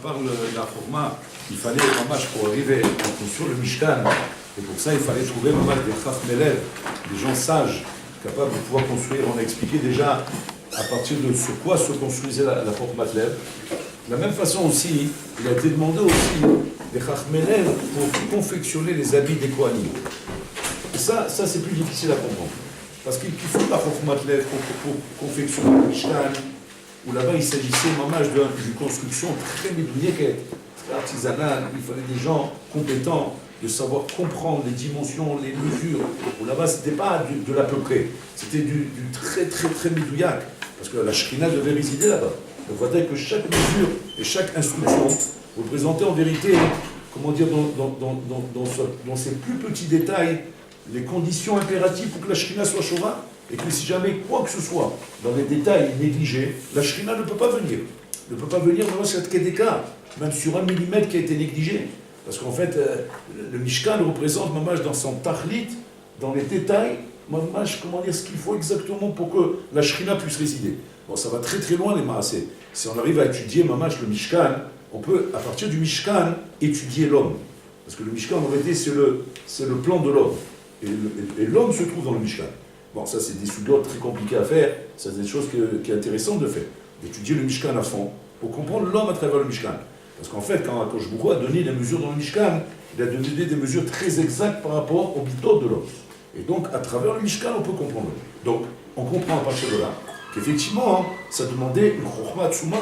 parle de la forma, il fallait mamash pour arriver à construire le Mishkan. Et pour ça, il fallait trouver mamash des chachmelev, des gens sages, capables de pouvoir construire. On a expliqué déjà à partir de sur quoi se construisait la porte Matlev. De la même façon aussi, il a été demandé aussi des chachmelev pour confectionner les habits des Kohanim. Et ça c'est plus difficile à comprendre. Parce qu'il faut la porte Matlev pour confectionner le Mishkan, où là-bas il s'agissait mamash d'une construction très médouillée, très artisanale. Il fallait des gens compétents, de savoir comprendre les dimensions, les mesures. Où là-bas c'était pas de l'à peu près, c'était du très très très médouillac. Parce que la Shrina devait résider là-bas. Donc il fallait que chaque mesure et chaque instruction représentait en vérité, comment dire, dans ses plus petits détails, les conditions impératives pour que la Shrina soit Shova, et que si jamais quoi que ce soit, dans les détails négligés, la Shrina ne peut pas venir. Ne peut pas venir dans cette Kedeka, même sur 1 millimètre qui a été négligé. Parce qu'en fait, le Mishkan représente mamash dans son tachlit, dans les détails, mamash, comment dire, ce qu'il faut exactement pour que la Shrina puisse résider. Bon, ça va très très loin les maasés. Si on arrive à étudier mamash le Mishkan, on peut, à partir du Mishkan, étudier l'homme. Parce que le Mishkan, en réalité, c'est le plan de l'homme. Et l'homme se trouve dans le Mishkan. Bon, ça c'est des sous-dots très compliqués à faire, c'est des choses qui est intéressant de faire. D'étudier le Mishkan à fond, pour comprendre l'homme à travers le Mishkan. Parce qu'en fait, quand Akash a donné les mesures dans le Mishkan, il a donné des mesures très exactes par rapport au bitot de l'homme. Et donc, à travers le Mishkan, on peut comprendre. Donc, on comprend à partir de là qu'effectivement, ça demandait une chokhma tsuma.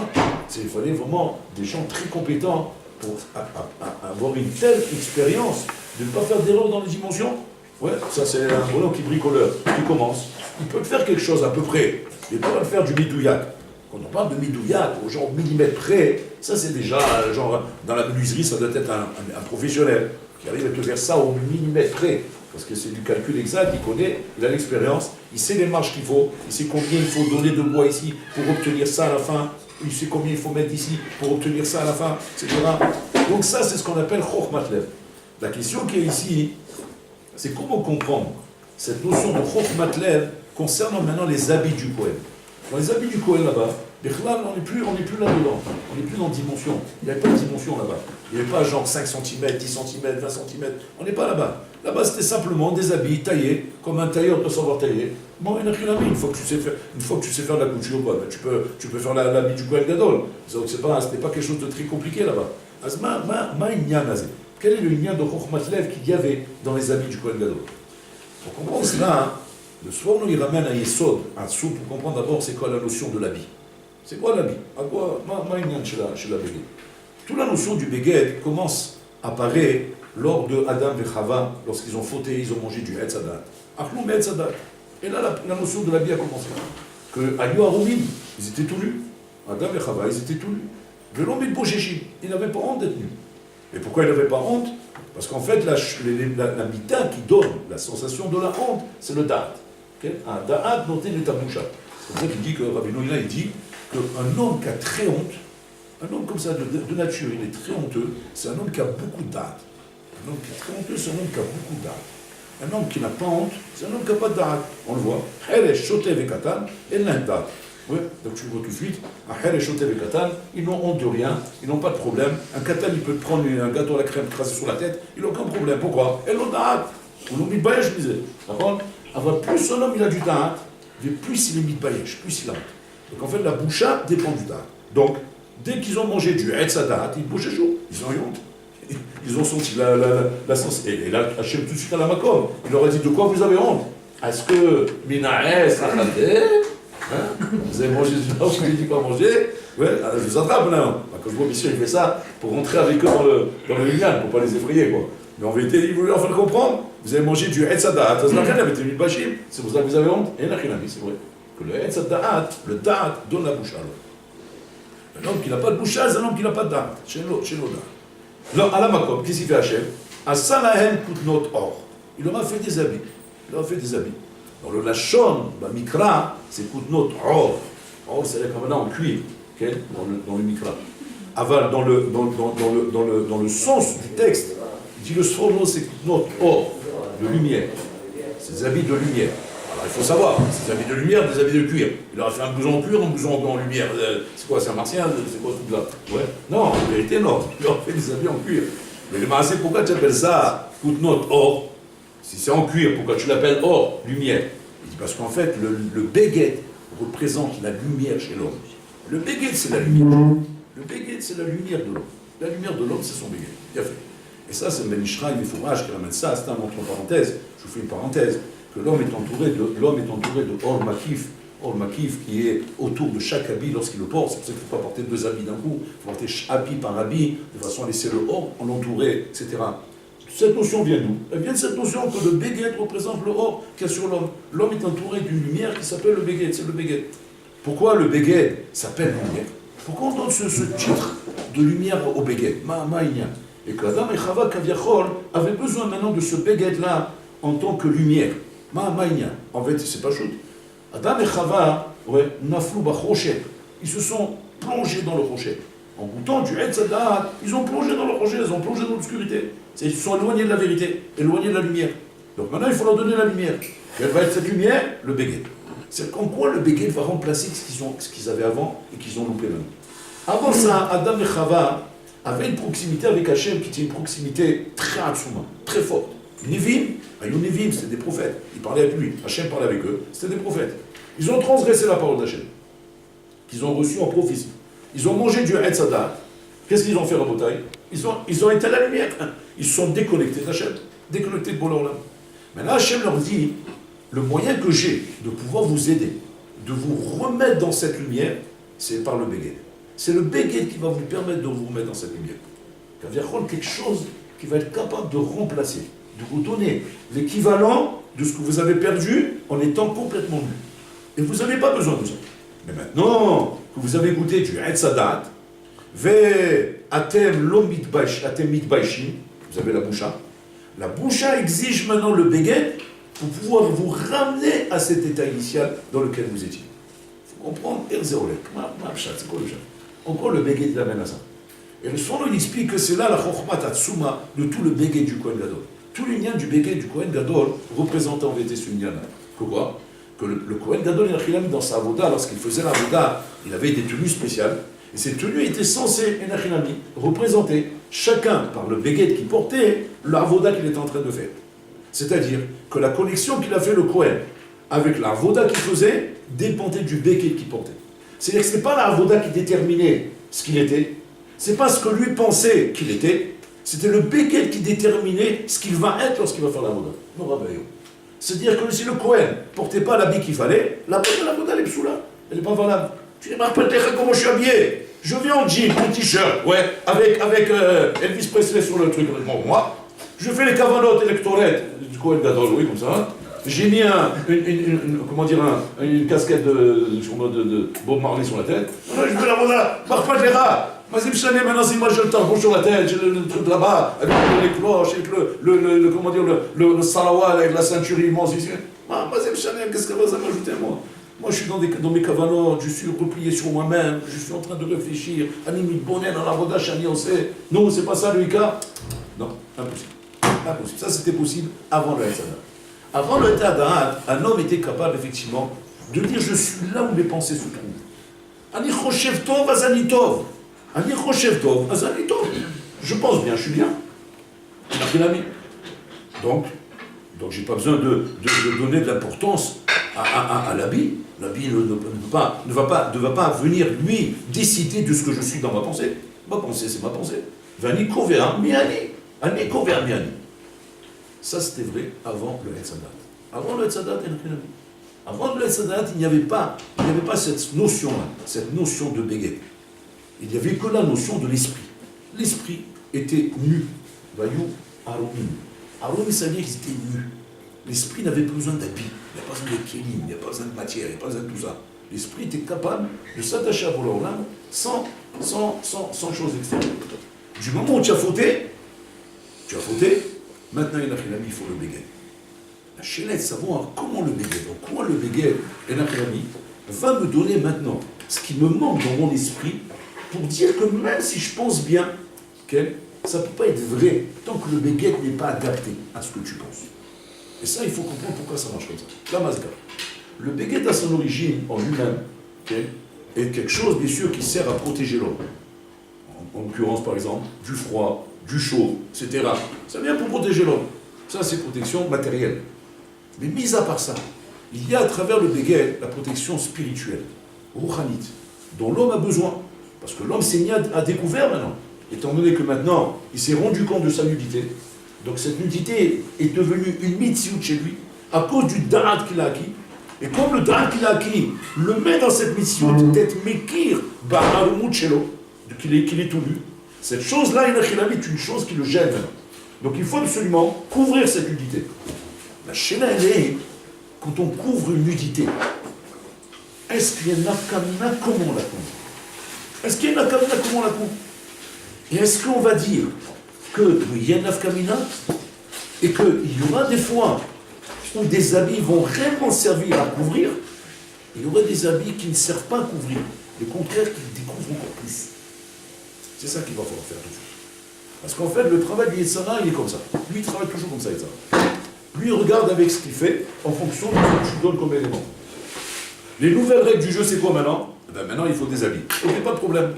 Il fallait vraiment des gens très compétents pour avoir une telle expérience de ne pas faire d'erreur dans les dimensions. Ouais, ça c'est un bonhomme qui bricoleur, qui commence. Il peut faire quelque chose à peu près, mais pas le faire du midouillac. Quand on parle de midouillac, au genre millimètre près, ça c'est déjà, genre, dans la menuiserie, ça doit être un professionnel qui arrive à te faire ça au millimètre près. Parce que c'est du calcul exact, il connaît, il a l'expérience, il sait les marges qu'il faut, il sait combien il faut donner de bois ici pour obtenir ça à la fin, il sait combien il faut mettre ici pour obtenir ça à la fin, etc. Donc ça c'est ce qu'on appelle Chokh Matlev. La question qui est ici, c'est comment comprendre cette notion de Chokh Matlev concernant maintenant les habits du Kohen. Dans les habits du Kohen là-bas, on n'est plus là-dedans, on n'est plus dans dimension. Il n'y avait pas de dimension là-bas. Il n'y avait pas genre 5 cm, 10 cm, 20 cm. On n'est pas là-bas. Là-bas, c'était simplement des habits taillés, comme un tailleur doit savoir tailler. Bon, il n'y a rien à une fois que tu sais faire de la couture, quoi, ben, tu peux faire l'habit du Kohen Gadol. Ce n'était pas quelque chose de très compliqué là-bas. Quel est le lien de Chokh Matlev qu'il y avait dans les habits du Kohen Gadol? Pour comprendre cela, le Sforno il ramène à Yesod, à Sou, pour comprendre d'abord c'est quoi la notion de l'habit. C'est quoi l'habit? À quoi chez la Beged? Toute la notion du Beged commence à apparaître lors de Adam et Chava, lorsqu'ils ont fauté, ils ont mangé du Etz Hadat. Achlou Etz Hadat. Et là, la notion de l'habit a commencé. Que Ayu Arumim, ils étaient tout nus. Adam et Chava, ils étaient tout nus. Velom et Bojeshim, ils n'avaient pas honte d'être nus. Et pourquoi ils n'avaient pas honte? Parce qu'en fait, la mita qui donne la sensation de la honte, c'est le da'at. Un da'at noté de taboucha. C'est pour ça qu'il dit que Rabbi Noïla, il dit qu'un homme qui a très honte, un homme comme ça de nature, il est très honteux, c'est un homme qui a beaucoup de da'at. Un homme qui est très honteux, c'est un homme qui a beaucoup de da'at. Un homme qui n'a pas honte, c'est un homme qui n'a pas de da'at. On le voit. Heresh, shotev et katan, et l'inda'at. Oui, donc tu le vois tout de suite, à Heresh, shotev et katan, ils n'ont honte de rien, ils n'ont pas de problème. Un katan, il peut prendre un gâteau à la crème crasé sur la tête, il n'a aucun problème. Pourquoi? Et l'on da'at. Ou l'on mitbayesh, je disais. D'accord? Alors, plus un homme il a du da'at, plus il est mitbayesh, plus il a honte. Donc en fait, la boucha dépend du da'at. Donc, dès qu'ils ont mangé du Etz Hadat, ils bouchaient chaud, ils ont eu honte. Ils ont senti la sens. Et là, Hachem tout de suite à la makom, il leur a dit de quoi vous avez honte? Est-ce que Minaès vous avez mangé du pain, je lui ai dit pas manger? Ouais, je vous attrape là. Quand je vois monsieur, il fait ça pour rentrer avec eux dans le Minyan, pour pas les effrayer quoi. Mais en vérité, il voulait leur faire comprendre. Vous avez mangé du Etz Hadat, c'est pour ça que vous avez honte? Et c'est vrai. Que le Etz Hadat, le Da'at donne la bouche à l'homme. Un homme qui n'a pas de boucha, c'est un homme qui n'a pas de da'at. Chez l'autre. Alors, à la makom, qu'est-ce qu'il fait Hachem? À Salahem Kutnot Or. Il leur a fait des habits. Dans le Lachon, dans le Mikra, c'est Kutnot Or. Or, c'est comme maintenant en cuir, okay? Dans le Mikra. Aval, dans le sens du texte, il dit le Sforno, c'est Kutnot Or, de lumière. C'est des habits de lumière. Alors, il faut savoir, c'est des habits de lumière, des habits de cuir. Il aurait fait un blouson en cuir, un blouson en lumière. C'est quoi, c'est un martien? C'est quoi ce truc-là? Ouais. Non, en vérité, non. Il aurait fait des habits en cuir. Mais le marasé, pourquoi tu appelles ça Koutnot, or? Si c'est en cuir, pourquoi tu l'appelles or, lumière? Il dit parce qu'en fait, le béguet représente la lumière chez l'homme. Le béguet, c'est la lumière. Le béguet, c'est la lumière de l'homme. La lumière de l'homme, c'est son béguet. Bien fait. Et ça, c'est Ben Ishra, il Fourage qui ramène ça. C'est un entre parenthèses. Je vous fais une parenthèse. Que l'homme est entouré de or makif qui est autour de chaque habit lorsqu'il le porte. C'est pour ça qu'il ne faut pas porter deux habits d'un coup. Il faut porter habit par habit, de façon à laisser le or en l'entourer, etc. Cette notion vient d'où? Elle vient de cette notion que le béguet représente le or qu'il y a sur l'homme. L'homme est entouré d'une lumière qui s'appelle le béguet. C'est le béguet. Pourquoi le béguet s'appelle lumière? Pourquoi on donne ce titre de lumière au béguet? Ma'inyan. Et que Adam et Chava, Kaviachol, avaient besoin maintenant de ce béguet-là en tant que lumière. Ma'inyan. En fait, c'est pas chouette. Adam et Chava, naflou b'choshet. Ils se sont plongés dans le rocher. En goûtant du Etz Hadat, ils ont plongé dans le rocher, ils ont plongé dans l'obscurité. Ils se sont éloignés de la vérité, éloignés de la lumière. Donc maintenant, il faut leur donner la lumière. Quelle va être cette lumière? Le béguet. C'est en quoi le béguet va remplacer ce qu'ils avaient avant et qu'ils ont loupé maintenant. Avant ça, Adam et Chava avaient une proximité avec Hachem qui était une proximité très atsuma, très forte. Nivim, Nivim, c'était des prophètes. Ils parlaient avec lui, Hachem parlait avec eux, c'était des prophètes. Ils ont transgressé la parole d'Hachem, qu'ils ont reçue en prophétie. Ils ont mangé du Etz Hadat. Qu'est-ce qu'ils ont fait, Rabotai? Ils ont éteint la lumière. Ils se sont déconnectés d'Hachem, déconnectés de Bola Olam. Maintenant, Hachem leur dit, le moyen que j'ai de pouvoir vous aider, de vous remettre dans cette lumière, c'est par le béguet. C'est le béguet qui va vous permettre de vous remettre dans cette lumière. Car il y a quelque chose qui va être capable de remplacer, de vous donner l'équivalent de ce que vous avez perdu en étant complètement nu. Et vous n'avez pas besoin de ça. Mais maintenant que vous avez goûté du Etz Hadat, atem mitbaishim, vous avez la boucha. La boucha exige maintenant le béguet pour pouvoir vous ramener à cet état initial dans lequel vous étiez. Il faut comprendre, Erzéolek, c'est quoi le chat? En quoi le béguet l'amène à ça? Et le son, il explique que c'est là la chokhmat atsuma de tout le béguet du Kohen Gadol. Tout l'union du béguet du Kohen Gadol représente en vérité ce union-là. Pourquoi? Que le Kohen Gadol, dans sa avoda, lorsqu'il faisait la avoda, il avait des tenues spéciales. Et ces tenues étaient censées, représenter chacun, par le béguet qu'il portait, l'avoda qu'il était en train de faire. C'est-à-dire que la connexion qu'il a fait le Kohen avec la avoda qu'il faisait dépendait du béguet qu'il portait. C'est-à-dire que ce n'est pas la avoda qui déterminait ce qu'il était, ce n'est pas ce que lui pensait qu'il était, c'était le béguet qui déterminait ce qu'il va être lorsqu'il va faire la avoda. Non, Rabbeinu. C'est-à-dire que si le Kohen ne portait pas l'habit qu'il fallait, la avoda, elle est psoula, elle n'est pas valable. Tu dis, peut-être comment je suis habillé. Je viens en jean, en t-shirt, avec Elvis Presley sur le truc. Bon, moi, je fais les cavanotes électorettes du Kohen Gadol, oui, comme ça. J'ai mis une casquette de Bob Marley sur la tête. Je fais la voda, marque pas de les rats. Vas-y, maintenant, si moi j'ai le tampon sur la tête, j'ai le truc là-bas, avec les cloches, avec le salawat, avec la ceinture immense ici. Vas-y, qu'est-ce que ça m'ajouter, moi? Moi, je suis dans mes cavanotes, je suis replié sur moi-même, je suis en train de réfléchir. Animit bonen, à la voda, chani, on sait. Non, c'est pas ça le Ika. Non, impossible. Impossible. Ça, c'était possible avant le Etz Hadat. Avant le Etz Hadat, un homme était capable, effectivement, de dire je suis là où mes pensées se trouvent. Ani choshev tov, azani tov. Ani choshev tov, azani tov. Je pense bien, je suis bien. Donc, j'ai pas besoin de donner de l'importance à l'habit. L'habit ne va pas venir, lui, décider de ce que je suis dans ma pensée. Ma pensée, c'est ma pensée. Vani kovea miani. Ani kovea miani. Ça, c'était vrai avant le Etz Hadat. Avant le Etz Hadat, avant le Etz Hadat, il n'y avait pas cette notion-là, cette notion de béguet. Il n'y avait que la notion de l'esprit. L'esprit était nu. Vayou aromim. Aromim, ça veut dire qu'ils étaient nus. L'esprit n'avait pas besoin d'habits, il n'y a pas besoin de kélim, il n'y a pas besoin de matière, il n'y a pas besoin de tout ça. L'esprit était capable de s'attacher à Bola Olam sans chose extérieure. Du moment où tu as fauté, maintenant il faut le béguet. La chelette, savoir comment le béguet, donc comment le béguet, va me donner maintenant ce qui me manque dans mon esprit pour dire que même si je pense bien, ça ne peut pas être vrai tant que le béguet n'est pas adapté à ce que tu penses. Et ça, il faut comprendre pourquoi ça marche comme ça. La mazga. Le béguet à son origine en lui-même, okay, est quelque chose, bien sûr, qui sert à protéger l'homme. En l'occurrence, par exemple, du froid, du chaud, etc. Ça vient pour protéger l'homme. Ça, c'est protection matérielle. Mais mis à part ça, il y a à travers le béguet la protection spirituelle, rouhanite, dont l'homme a besoin. Parce que l'homme s'est mis à découvert maintenant. Étant donné que maintenant, il s'est rendu compte de sa nudité. Donc cette nudité est devenue une mitziout chez lui, à cause du da'at qu'il a acquis. Et comme le da'at qu'il a acquis le met dans cette mitziout d'être mekir ba'arumut shelo, qu'il est tout nu, cette chose-là, est une chose qui le gêne maintenant. Donc il faut absolument couvrir cette nudité. La chéna, elle est, quand on couvre une nudité, est-ce qu'il y a une nafkamina, comment on la couvre? Est-ce qu'il y a une nafkamina, comment on la couvre? Et est-ce qu'on va dire qu'il y a une nafkamina et qu'il y aura des fois où des habits vont réellement servir à couvrir, et il y aura des habits qui ne servent pas à couvrir, le contraire, qui découvrent encore plus. C'est ça qu'il va falloir faire toujours. Parce qu'en fait, le travail du Yetzara, il est comme ça. Lui, il travaille toujours comme ça, Yetzara. Lui, il regarde avec ce qu'il fait en fonction de ce que tu donnes comme élément. Les nouvelles règles du jeu, c'est quoi maintenant? Ben maintenant, il faut des habits. Ok, pas de problème.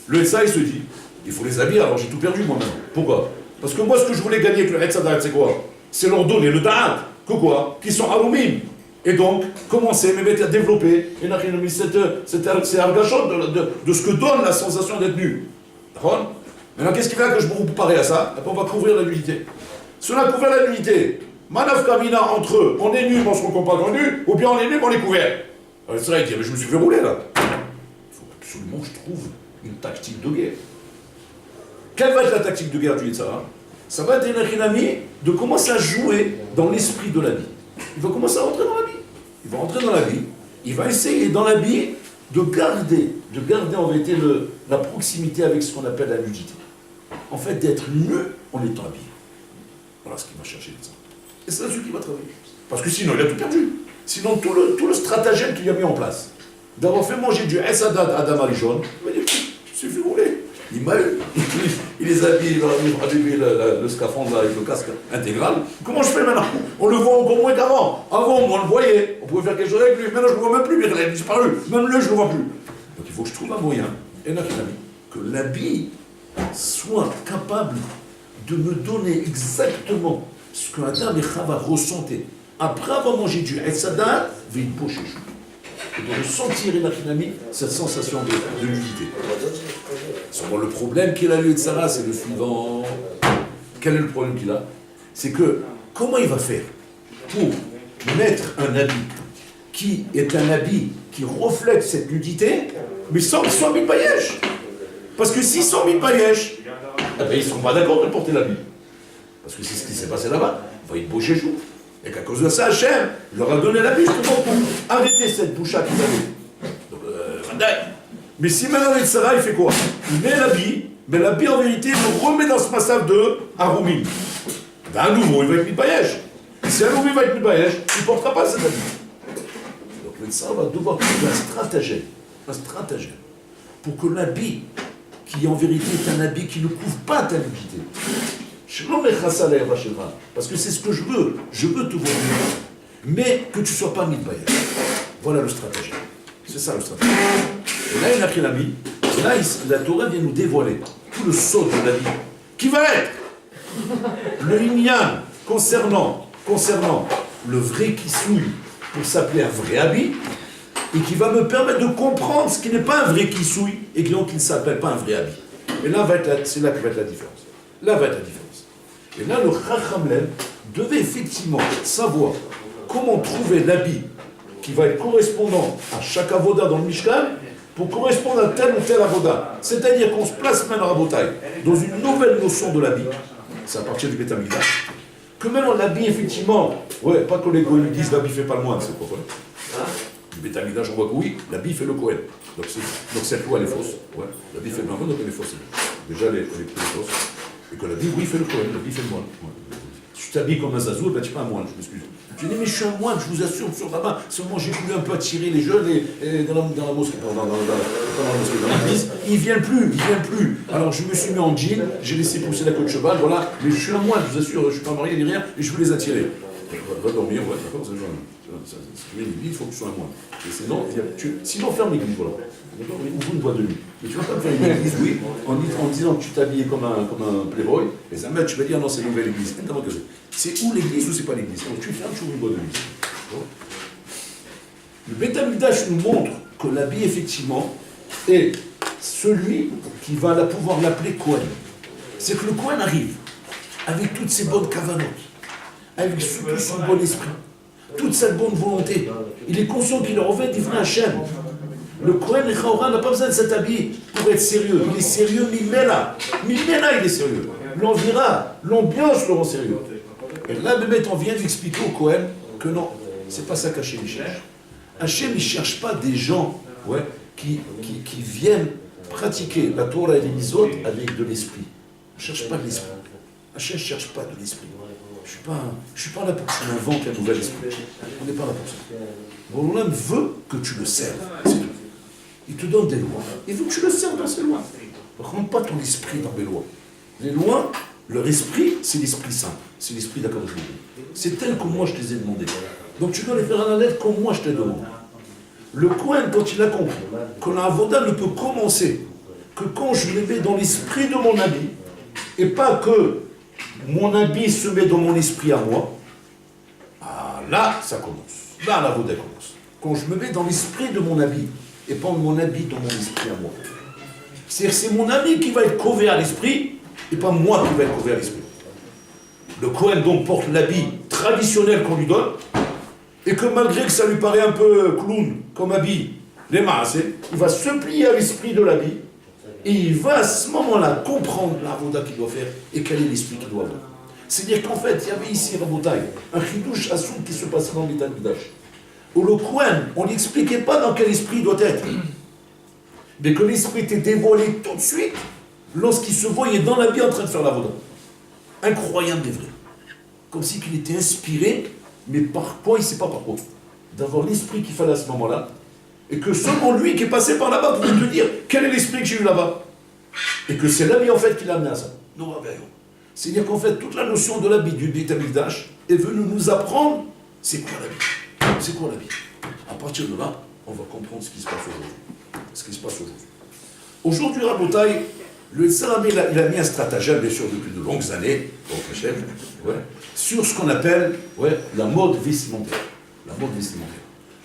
Le Yetzara, il se dit, il faut les habits, alors j'ai tout perdu moi maintenant. Pourquoi? Parce que moi, ce que je voulais gagner avec le Yetzara, c'est quoi? C'est leur donner le Da'at, que quoi? Qui sont alumim. Et donc, commencer, me mettre à développer, c'est argachot de ce que donne la sensation d'être nu. D'accord? Maintenant, qu'est-ce qui fait que je vous parie à ça? Après, on va couvrir la nudité. Si on a couvert la nudité, manaf kamina entre eux, on est nu, on se compare pas nu, ou bien on est nu, on est couvert. Alors, c'est vrai, il dit, mais je me suis fait rouler là. Il faut absolument que je trouve une tactique de guerre. Quelle va être la tactique de guerre du Yetzara? Ça va être un ami de commencer à jouer dans l'esprit de la vie. Il va commencer à rentrer dans la vie. Il va rentrer dans la vie, il va essayer dans la vie de garder en vérité la proximité avec ce qu'on appelle la nudité. En fait, d'être nu en étant habillé. Voilà ce qu'il va chercher. Et c'est là-dessus qu'il va travailler. Parce que sinon, il a tout perdu. Sinon, tout le stratagème qu'il a mis en place, d'avoir fait manger du Esadat à Adam Arishon, il va dire, je suis fait rouler. Il m'a eu. Il les habille, il a allumé le scaphandre là, avec le casque intégral. Comment je fais maintenant? On le voit encore moins qu'avant. Avant, on le voyait. On pouvait faire quelque chose avec lui. Maintenant, je ne le vois même plus. Il a disparu. Même lui, je ne le vois plus. Donc, il faut que je trouve un moyen, que l'habit soit capable de me donner exactement ce que Adam et Chava ressentaient après avoir mangé du Etzadat, vite poché. Et de ressentir cette sensation de nudité. Le problème qu'il a eu de Sarah, c'est le suivant. Quel est le problème qu'il a? C'est que, comment il va faire pour mettre un habit qui est un habit qui reflète cette nudité, mais sans mille paillesh? Parce que s'ils sont mille paillesh, eh ben, ils ne seront pas d'accord de porter l'habit. Parce que c'est ce qui s'est passé là-bas. Il va être beau chez vous. Et qu'à cause de ça, Hachem leur a donné l'habit justement pour arrêter cette boucha qu'ils avaient. Donc, mais si maintenant le Yetzara, il fait quoi? Il met l'habit, mais l'habit en vérité le remet dans ce massacre de Haroumim. Ben à nouveau, il va être mitbayesh. Si à nouveau il va être mitbayesh, il ne portera pas cet habit. Donc le Yetzara va devoir trouver un stratagème, pour que l'habit, qui en vérité est un habit qui ne couvre pas ta nudité, parce que c'est ce que je veux te voir, mais que tu ne sois pas mitbayesh. Voilà le stratagème. C'est ça le stratagème. Et là, il a pris l'habit. Et là, la Torah vient nous dévoiler tout le sceau de l'habit, qui va être le inyan concernant le vrai kissoui pour s'appeler un vrai habit, et qui va me permettre de comprendre ce qui n'est pas un vrai kissoui, et donc qui ne s'appelle pas un vrai habit. Et là, c'est là que va être la différence. Là va être la différence. Et là, le Chacham Lev devait effectivement savoir comment trouver l'habit qui va être correspondant à chaque avoda dans le Mishkan, pour correspondre à tel ou tel avoda. C'est-à-dire qu'on se place maintenant à Botaï dans une nouvelle notion de l'habit, c'est à partir du Beth Amikdash, que maintenant l'habit, effectivement, ouais, pas que les Goïs lui disent l'habit fait pas le moine, c'est quoi? Du Beth Amikdash, on voit que oui, l'habit fait le Kohen. Donc cette loi, elle est fausse. Ouais, l'habit fait le moine, donc elle est fausse. Déjà, elle est fausse. Et que l'habit, oui, fait le Kohen, l'habit fait le moine. Ouais. Si tu t'habilles comme un zazou, ben tu n'es pas un moine, je m'excuse. Tu dis, mais je suis un moine, je vous assure, sur là-bas, seulement j'ai voulu un peu attirer les jeunes et dans la mosquée, dans l'église, ils ne viennent plus. Alors je me suis mis en jean, j'ai laissé pousser la queue de cheval, voilà, mais je suis un moine, je vous assure, je ne suis pas marié ni rien, et je veux les attirer. Va dormir, ouais, d'accord, c'est genre. Si tu mets l'église, il faut que tu sois à moi. Et sinon, ferme l'église, voilà. D'accord, mais ouvre une boîte de nuit. Mais tu vas pas faire une église, oui, en disant que tu t'habillais comme un playboy, et ça tu vas dire non, c'est une nouvelle église. C'est où l'église ou c'est pas l'église? Donc tu fermes, tu ouvres une boîte de nuit. Le Beth Amikdash nous montre que l'habit, effectivement, est celui qui va pouvoir l'appeler Kohen. C'est que le Kohen arrive avec toutes ses bonnes cavanotes, avec tout son bon esprit, toute cette bonne volonté. Il est conscient qu'il est revêt d'Ivra Hachem. Le Kohen Echaora n'a pas besoin de cet habit pour être sérieux. Il est sérieux, Mimela. Mimela, il est sérieux. L'envira, l'ambiance le rend sérieux. Et là, Bémet, on vient d'expliquer au Kohen que non, c'est pas ça qu'Hachem cherche. Hachem, il ne cherche pas des gens qui viennent pratiquer la Torah et les mitzvot avec de l'esprit. On ne cherche pas de l'esprit. Hachem ne cherche pas de l'esprit. Je ne suis pas là pour que tu inventes un nouvel esprit. On n'est pas là pour ça. Borolam veut que tu le serves. C'est tout. Il te donne des lois. Il veut que tu le serves dans ces lois. Ne rentre pas ton esprit dans les lois. Les lois, leur esprit, c'est l'Esprit Saint. C'est l'esprit d'Akadosh Baruch Hu. C'est tel que moi je te les ai demandé. Donc tu dois les faire à la lettre comme moi je te demande. Le Kohen, quand il a compris que la avoda ne peut commencer que quand je les mets dans l'esprit de mon habit, et pas que mon habit se met dans mon esprit à moi, ah, là, ça commence. Là, la avoda commence. Quand je me mets dans l'esprit de mon habit, et pas mon habit dans mon esprit à moi. C'est-à-dire que c'est mon habit qui va être couvé à l'esprit, et pas moi qui va être couvé à l'esprit. Le Kohen donc porte l'habit traditionnel qu'on lui donne, et que malgré que ça lui paraît un peu clown comme habit, les masses, il va se plier à l'esprit de l'habit, et il va à ce moment-là comprendre la voda qu'il doit faire, et quel est l'esprit qu'il doit avoir. C'est-à-dire qu'en fait, il y avait ici, Rabotai, un chidouche assoum qui se passait dans le Beth Amikdash, où le Kohen, on n'expliquait pas dans quel esprit il doit être, mais que l'esprit était dévoilé tout de suite, lorsqu'il se voyait dans l'habit en train de faire la voda. Incroyable mais vrai. Comme si qu'il était inspiré, mais par quoi, il ne sait pas par quoi. D'avoir l'esprit qu'il fallait à ce moment-là, et que seulement lui qui est passé par là-bas pouvait te dire quel est l'esprit que j'ai eu là-bas. Et que c'est l'habit en fait qui l'a amené à ça. Non, c'est-à-dire qu'en fait, toute la notion de l'habit du Beth Amikdash est venue nous apprendre c'est quoi l'habit. C'est quoi l'habit. À partir de là, on va comprendre ce qui se passe aujourd'hui. Aujourd'hui, Rabotai, le Salamé, il a mis un stratagème, bien sûr, depuis de longues années, sur ce qu'on appelle la mode vestimentaire. La mode vestimentaire.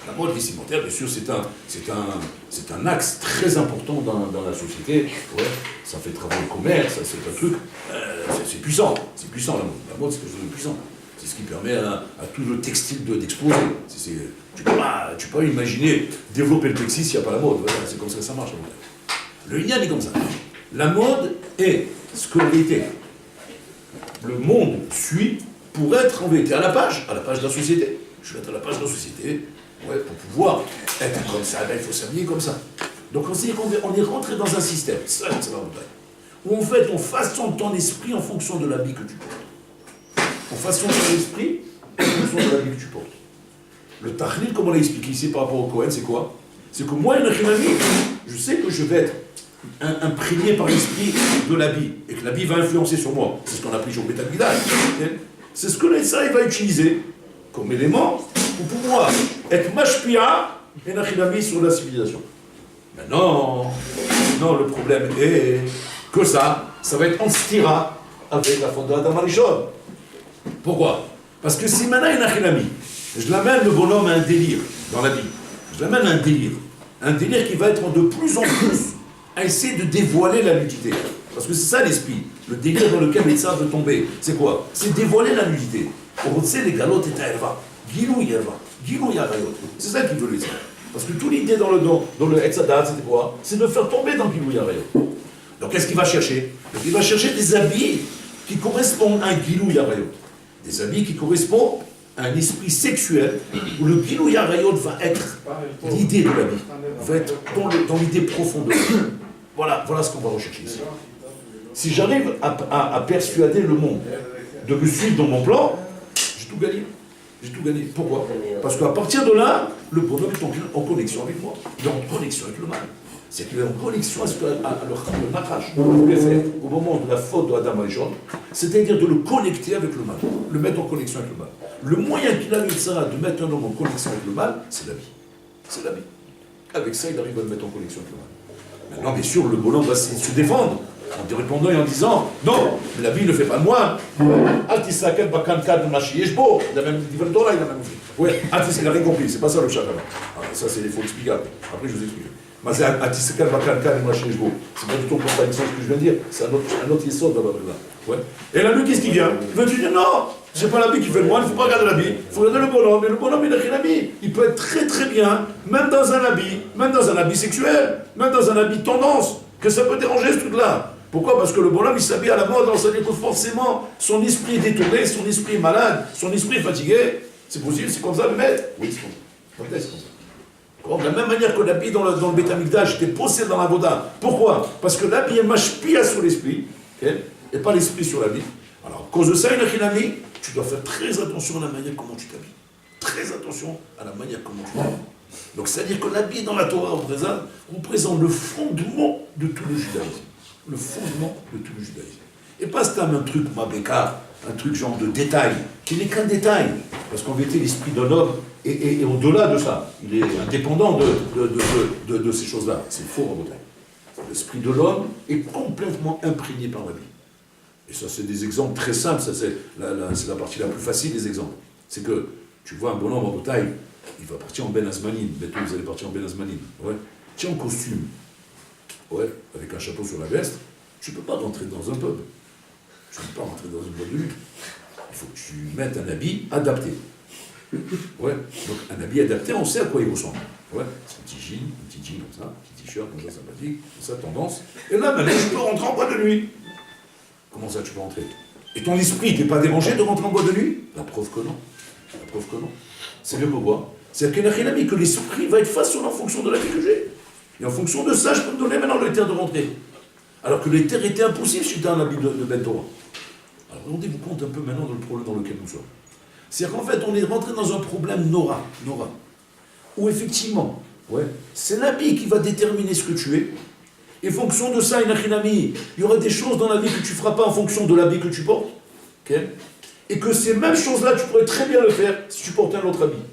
La mode vestimentaire, bien sûr, c'est un axe très important dans la société. Ça fait travailler le commerce, c'est un truc, c'est puissant. C'est puissant, la mode. La mode, c'est quelque chose de puissant. C'est ce qui permet à tout le textile d'exploser. Tu peux pas imaginer développer le textile s'il n'y a pas la mode. Voilà, c'est comme ça que ça marche. Le Inyan est comme ça. La mode est ce que l'était. Le monde suit pour être en vérité à la page de la société. Je vais être à la page de la société, pour pouvoir être comme ça, il faut s'habiller comme ça. Donc on est rentré dans un système, ça c'est la montagne, où en fait on façonne ton esprit en fonction de l'habit que tu portes. On façonne ton esprit en fonction de l'habit que tu portes. Le tahlil, comme on l'a expliqué ici par rapport au Kohen, c'est quoi? C'est que moi, je sais que je vais être imprégné par l'esprit de l'habit, et que l'habit va influencer sur moi. C'est ce qu'on appelle au Beth Amikdash. C'est ce que l'Esaïe va utiliser comme élément pour pouvoir être mashpia et nachilami sur la civilisation. Mais non, le problème est que ça va être en stira avec la fonda d'Adam Arishon. Pourquoi? Parce que si maintenant il y a nachilami, je l'amène le bonhomme à un délire dans la vie. Je l'amène à un délire. Un délire qui va être de plus en plus à essayer de dévoiler la nudité. Parce que c'est ça l'esprit. Le délire dans lequel les sages veulent tomber. C'est quoi? C'est dévoiler la nudité. On sait les galotes et taïrva. Gilou yarva. Gilou yarayot. C'est ça qu'il veut les dire. Parce que toute l'idée dans le Etzadat, c'était quoi? C'est de faire tomber dans Gilou yarayot. Donc qu'est-ce qu'il va chercher? Il va chercher des habits qui correspondent à un Gilou yarayot. Des habits qui correspondent à un esprit sexuel où le Gilou yarayot va être l'idée de l'habit. Va être dans l'idée profonde de l'habit. Voilà ce qu'on va rechercher ici. Si j'arrive à persuader le monde de me suivre dans mon plan, j'ai tout gagné. J'ai tout gagné. Pourquoi? Parce qu'à partir de là, le bonhomme est en connexion avec moi. Il est en connexion avec le mal. C'est qu'il est en connexion à ce que le Nachash voulait faire au moment de la faute de Adam Arishon, c'est-à-dire de le connecter avec le mal, le mettre en connexion avec le mal. Le moyen qu'il a eu de mettre un homme en connexion avec le mal, c'est la vie. C'est la vie. Avec ça, il arrive à le mettre en connexion avec le mal. Maintenant, bien sûr, le bonhomme va se défendre en te répondant et en disant non, la vie ne fait pas de moi. Altisakel bakankan machiyeshbo. Il a même dit Torah, il a même dit. Oui, il a rien compris, c'est pas ça le chat. Ça, il faut expliquer après. Après, je vous explique. Mais c'est Altisakel bakankan machiyeshbo. C'est pas du tout en contradiction ce que je viens de dire. C'est un autre histoire de la ouais. Et là, lui, qu'est-ce qu'il vient? Il veut dire non, c'est pas l'habit qui fait de moi, il ne faut pas regarder l'habit, il faut regarder le bonhomme. Mais le bonhomme, il n'a rien habit. Il peut être très très bien, même dans un habit sexuel, même dans un habit tendance, que ça peut déranger ce truc-là. Pourquoi? Parce que le bonhomme, il s'habille à la mode, on s'habille que forcément, son esprit est détourné, son esprit est malade, son esprit est fatigué. C'est possible, c'est comme ça le maître? Oui, c'est comme ça. C'est comme ça. De la même manière que l'habit dans le Beth Amikdash était possédé dans la Voda. Pourquoi? Parce que l'habit est machpia sur l'esprit, okay? Et pas l'esprit sur l'habit. Alors, à cause de ça, tu dois faire très attention à la manière comment tu t'habilles. Très attention à la manière comment tu t'habilles. Donc, c'est-à-dire que l'habit dans la Torah représente le fondement de tout le judaïsme. Le fondement de tout le judaïsme. Et pas c'est un truc mabéka, un truc genre de détail, qui n'est qu'un détail. Parce qu'en vérité, l'esprit d'un homme est au-delà de ça. Il est indépendant de ces choses-là. C'est faux en bataille. L'esprit de l'homme est complètement imprégné par la vie. Et ça, c'est des exemples très simples. Ça, c'est la partie la plus facile des exemples. C'est que tu vois un bonhomme en bataille, il va partir en Ben Azmanim. Bientôt, vous allez partir en Ben Azmanim. Ouais. Tu es en costume. Ouais, avec un chapeau sur la veste, tu ne peux pas rentrer dans un pub. Tu ne peux pas rentrer dans une boîte de nuit. Il faut que tu mettes un habit adapté. Ouais, donc un habit adapté, on sait à quoi il ressemble. Ouais, c'est un petit jean comme ça, un petit t-shirt comme ça, sympathique, comme ça, tendance. Et là, maintenant, tu peux rentrer en boîte de nuit. Comment ça, tu peux rentrer? Et ton esprit, t'es pas dérangé de rentrer en boîte de nuit? La preuve que non. La preuve que non. C'est mieux que quoi? C'est qu'il n'y a rien à dire, que l'esprit va être façonné en fonction de la vie que j'ai. Et en fonction de ça, je peux me donner maintenant le terre de rentrer. Alors que le terre était impossible si tu as un habit de Ben Torah. Alors rendez-vous compte un peu maintenant du problème dans lequel nous sommes. C'est-à-dire qu'en fait, on est rentré dans un problème Nora, où effectivement, ouais, c'est l'habit qui va déterminer ce que tu es. Et en fonction de ça, il y aura des choses dans la vie que tu ne feras pas en fonction de l'habit que tu portes. Okay? Et que ces mêmes choses-là, tu pourrais très bien le faire si tu portais un autre habit.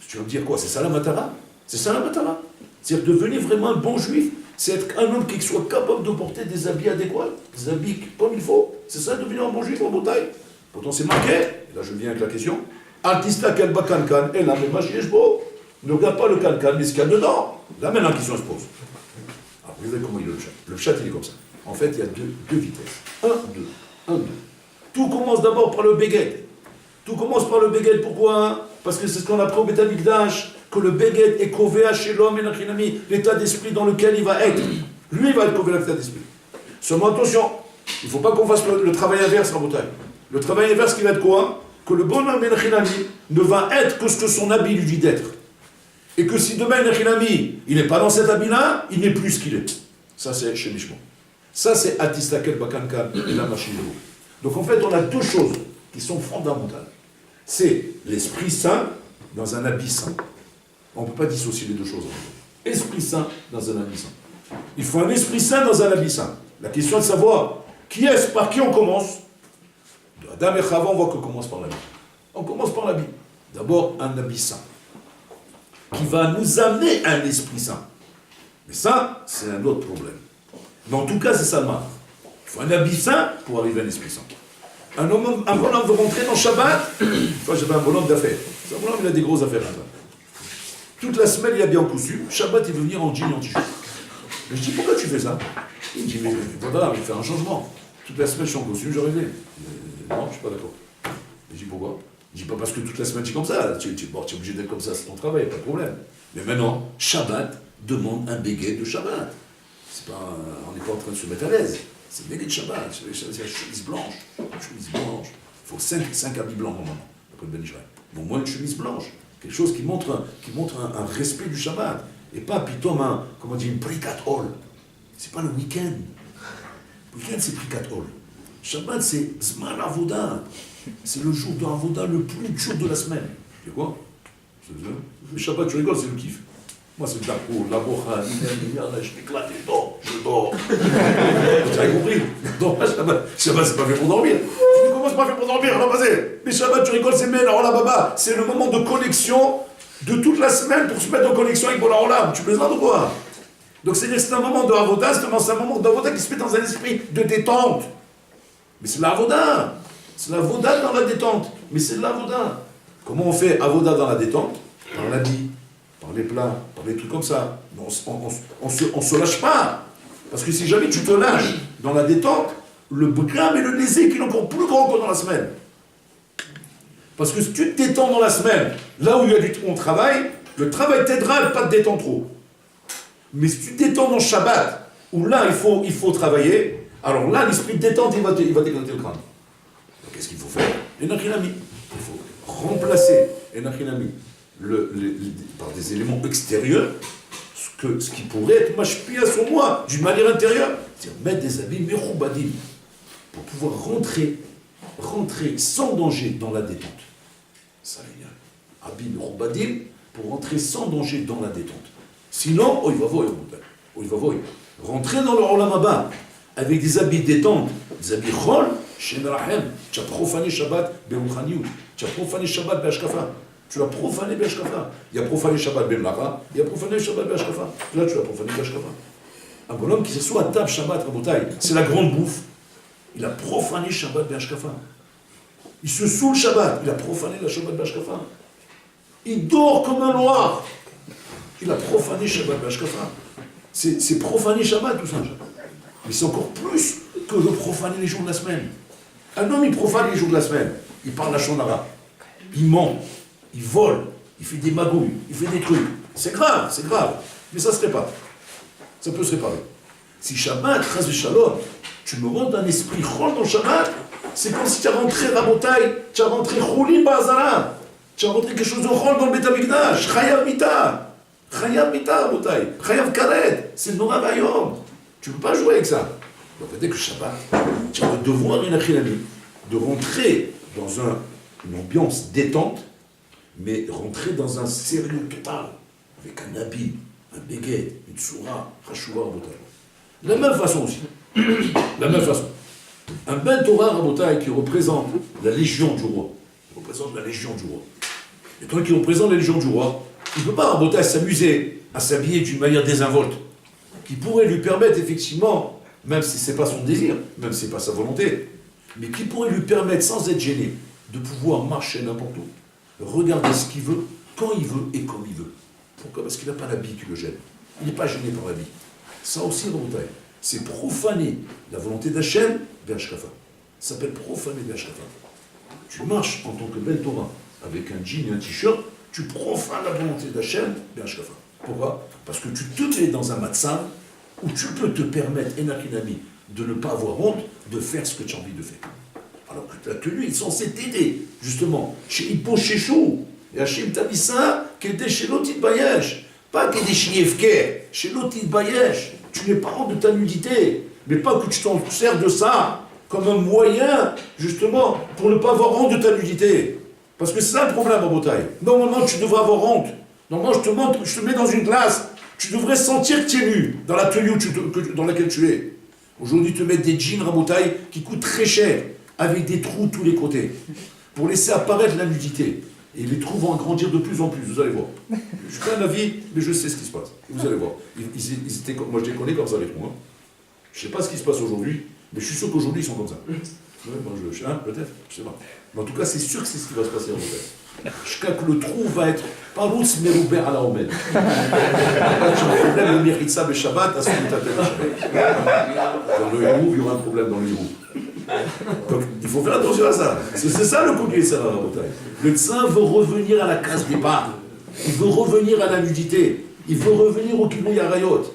Tu vas me dire quoi? C'est ça la matara? C'est ça la matara? C'est-à-dire devenir vraiment un bon juif, c'est être un homme qui soit capable de porter des habits adéquats, des habits comme il faut. C'est ça devenir un bon juif en bataille. Pourtant c'est marqué, et là je viens avec la question, Artista kelba kankan, et là même ne regarde pas le kankan, mais ce qu'il y a dedans. Là maintenant la question se pose. Alors vous voyez comment il est le chat. Le chat il est comme ça. En fait il y a deux vitesses. Un, deux. Tout commence d'abord par le béguet. Tout commence par le béguet, pourquoi? Parce que c'est ce qu'on apprend au Beth Amikdash, que le béguet est covéa chez l'homme et l'achinami, l'état d'esprit dans lequel il va être. Lui, il va être covéa l'état d'esprit. Seulement attention, il ne faut pas qu'on fasse le travail inverse en bataille. Le travail inverse qui va être quoi? Que le bonhomme et l'achinami ne va être que ce que son habit lui dit d'être. Et que si demain l'achinami, il n'est pas dans cet habit-là, il n'est plus ce qu'il est. Ça, c'est chez Mishmo. Ça, c'est Atistakel Bakankan et la machine de l'eau. Donc en fait, on a deux choses qui sont fondamentales. C'est l'Esprit Saint dans un habit saint. On ne peut pas dissocier les deux choses. Esprit Saint dans un habit saint. Il faut un Esprit Saint dans un habit saint. La question est de savoir qui est-ce, par qui on commence. De Adam et Chava, on voit qu'on commence par l'habit. On commence par l'habit. D'abord, un habit saint qui va nous amener à un Esprit Saint. Mais ça, c'est un autre problème. Mais en tout cas, c'est ça le mal. Il faut un habit saint pour arriver à un Esprit Saint. Un bonhomme veut rentrer dans Shabbat. Enfin, j'avais un bonhomme d'affaires. Un bonhomme, il a des grosses affaires. Toute la semaine, il a bien costume. Shabbat, il veut venir en jean, en t-shirt. Je dis, pourquoi tu fais ça? Il me dit, mais voilà, je vais faire un changement. Toute la semaine, je suis en costume, je rêvais. Non, je ne suis pas d'accord. Je dis, pourquoi? Je dis, pas parce que toute la semaine, tu es comme ça. Tu es obligé d'être comme ça, c'est ton travail, pas de problème. Mais maintenant, Shabbat demande un béguet de Shabbat. On n'est pas en train de se mettre à l'aise. C'est le béguet de Shabbat, c'est la chemise blanche. Il faut 5 habits blancs normalement, après le Ben Israël. Au moins une chemise blanche. Quelque chose qui montre un respect du Shabbat. Et pas plutôt comment dire, une prikat hall. C'est pas le week-end. Le week-end, c'est prikat hall. Shabbat, c'est Zman Avoda. C'est le jour de Avoda le plus dur de la semaine. C'est quoi? Le Shabbat, tu rigoles, c'est le kiff. Moi, c'est le Darko, la Bocha, je m'éclate, je dors. Tu as compris? Donc, Shabbat, c'est pas fait pour dormir. Tu dis, comment c'est pas fait pour dormir? Alors, vas-y. Mais Shabbat, tu rigoles, c'est mais alors là, baba, c'est le moment de connexion de toute la semaine pour se mettre en connexion avec Bola Olam. Tu plaisantes ou quoi? Donc, c'est un moment de Avoda, c'est un moment d'Avoda qui se met dans un esprit de détente. Mais c'est l'Avoda. C'est l'Avoda dans la détente. Mais c'est de l'Avoda. Comment on fait Avoda dans la détente? Par l'habit, par les plats, par les trucs comme ça. On se lâche pas. Parce que si jamais tu te lâches dans la détente, le gramme et le lésé qui est encore plus grand que dans la semaine. Parce que si tu te détends dans la semaine, là où il y a du travail, le travail t'aidera à ne pas te détendre trop. Mais si tu te détends dans le Shabbat, où là il faut travailler, alors là l'esprit de détente il va t'éclater le crâne. Qu'est-ce qu'il faut faire? Enachinami. Il faut remplacer Enachinami par des éléments extérieurs, ce qui pourrait être mashpia sur moi, d'une manière intérieure, c'est-à-dire mettre des habits meroubadim, pour pouvoir rentrer sans danger dans la détente. Ça est bien. Habits meroubadim, pour rentrer sans danger dans la détente. Sinon, il va voir. Rentrer dans le Olam Haba avec des habits détente, des habits chol, Shem Rahem, tu as profané Shabbat Be'uchaniut, tu as profané Shabbat Be'ashkafa, tu l'as profané Be'ashkafa. Il y a profané Shabbat Be'mlara, il y a profané Shabbat Be'ashkafa. Là, tu l'as profané Be'ashkafa. Un bonhomme qui s'assoit à table Shabbat Rabotai, c'est la grande bouffe. Il a profané Shabbat Be'ashkafa. Il se saoule Shabbat, il a profané la Shabbat Be'ashkafa. Il dort comme un noir. Il a profané Shabbat Be'ashkafa. C'est profaner Shabbat, tout ça. Mais c'est encore plus que de profaner les jours de la semaine. Un homme, il profane les jours de la semaine. Il parle la shonara. Il ment. Il vole. Il fait des magouilles. Il fait des trucs. C'est grave. Mais ça se répare. Ça peut se réparer. Si Shabbat, chas v'shalom, tu me rends un esprit chol dans Shabbat, c'est comme si tu as rentré Rabotai, tu as rentré Choulin Ba'azara. Tu as rentré quelque chose de chol dans le Beth Amikdash. Chayav mita, Rabotai. Chayav karet. C'est Nora Vayom. Tu ne peux pas jouer avec ça. Donc, dès que Shabbat, tu as le devoir de rentrer dans une ambiance détente, mais rentrer dans un sérieux total, avec un habit, un béguet, une soura, Hashuva, Rabotai. La même façon aussi. La même façon. Un Ben Torah Rabotai qui représente la légion du roi. Il représente la légion du roi. Et toi qui représente la légion du roi, il ne peut pas Rabotai s'amuser à s'habiller d'une manière désinvolte, qui pourrait lui permettre effectivement, même si ce n'est pas son désir, même si ce n'est pas sa volonté, mais qui pourrait lui permettre, sans être gêné, de pouvoir marcher n'importe où, regarder ce qu'il veut, quand il veut et comme il veut. Pourquoi? Parce qu'il n'a pas l'habit qui le gêne. Il n'est pas gêné par l'habit. Ça aussi, Rabotai, c'est profaner la volonté d'Hachem Be'ashkafa. Ça s'appelle profaner Be'ashkafa. Tu marches en tant que Ben Torah avec un jean et un t-shirt, tu profanes la volonté d'Hachem Be'ashkafa. Pourquoi? Parce que tu te mets dans un matzah où tu peux te permettre, Enachinami, de ne pas avoir honte de faire ce que tu as envie de faire. Alors que la tenue est censée t'aider, justement, chez Hippo Shechou. Et Hachem t'a dit ça, qu'il était chez l'Otit Bayesh. Pas qu'il était chez Yefker, chez l'Otit Bayesh. Tu n'es pas honte de ta nudité, mais pas que tu t'en sers de ça comme un moyen, justement, pour ne pas avoir honte de ta nudité. Parce que c'est ça le problème, Rabotai. Normalement, tu devrais avoir honte. Normalement, je te mets dans une classe, tu devrais sentir que tu es nu, dans la tenue dans laquelle tu es. Aujourd'hui, te mettre des jeans Rabotai qui coûtent très cher, avec des trous de tous les côtés, pour laisser apparaître la nudité. Et les trous vont grandir de plus en plus, vous allez voir. Je n'ai pas un avis, mais je sais ce qui se passe. Et vous allez voir. Ils étaient, moi, je les connais comme ça, les trous. Hein. Je ne sais pas ce qui se passe aujourd'hui, mais je suis sûr qu'aujourd'hui, ils sont comme ça. Ouais, moi, peut-être, je sais pas. Mais en tout cas, c'est sûr que c'est ce qui va se passer en fait. Jusqu'à que le trou va être pas l'autre, mais ouvert à la Omed. J'ai un problème, le mérite ça, le Shabbat, à ce que tu appelles le Shabbat. Dans le Hérouf, il y aura un problème dans le Hérouf. Donc, il faut faire attention à ça. C'est ça le coup du Sarah Rabotai. Le Tsain veut revenir à la case départ. Il veut revenir à la nudité. Il veut revenir au Kibou Yarayot.